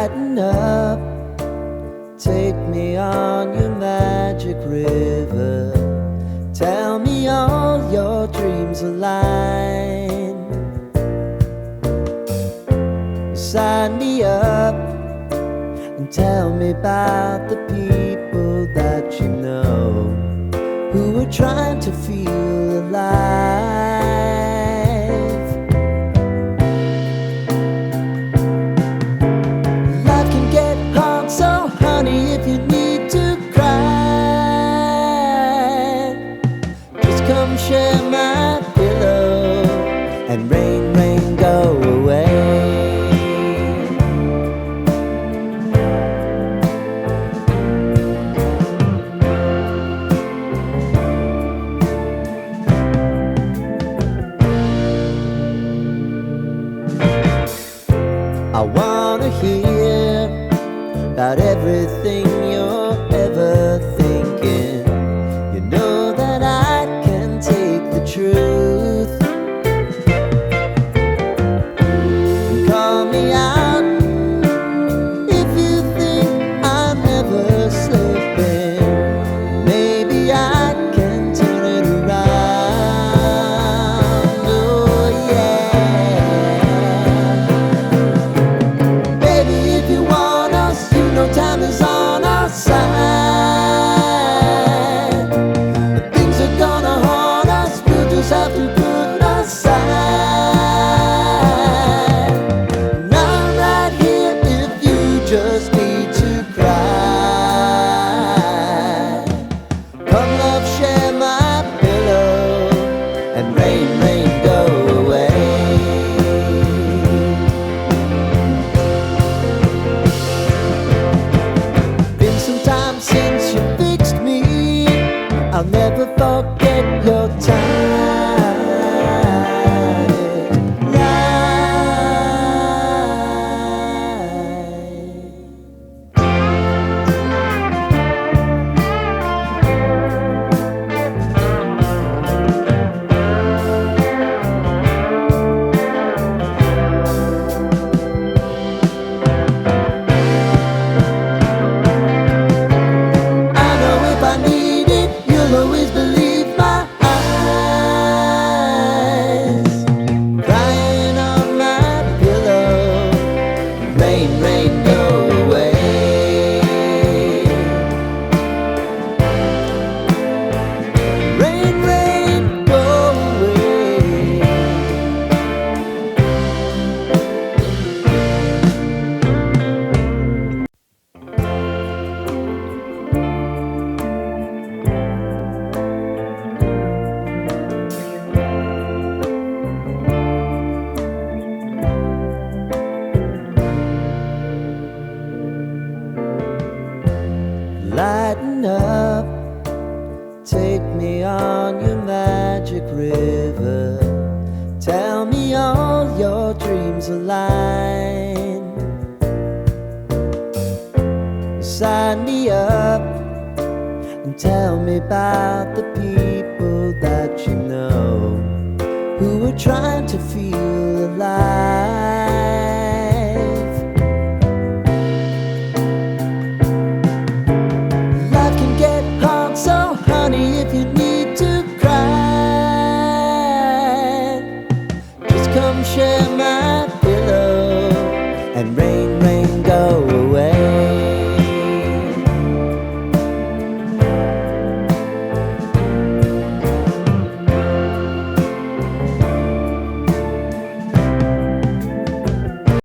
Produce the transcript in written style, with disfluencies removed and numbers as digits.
Lighten up, take me on your magic river. Tell me all your dreams align. Sign me up and tell me about the people that you know who are trying to feel alive. Life can get hard, so honey, if you need to cry, just come share my pillow and rain, rain, go away. I wanna hear about everything you're ever thinking. You know that I can take the truth. And call me out if you think I'm ever slipping. Maybe I can turn it around. Oh yeah. Baby, if you want us, you know time is on our side. But things are gonna haunt us, we'll just have to put aside. And I'm right here if you just need to cry. Come love, share my pillow and rain, rain, go away. Been some time since you fixed me, I'll never forget your time. I know if I need it, you'll always believe my eyes. Crying on my pillow, rain, rain, go away. Rain, rain, go away. Lighten up, take me on your magic river. Tell me all your dreams align. Sign me up and tell me about the people that you know who are trying to feel alive. Life can get hard, so honey, if you need to cry, just come share my pillow and rain,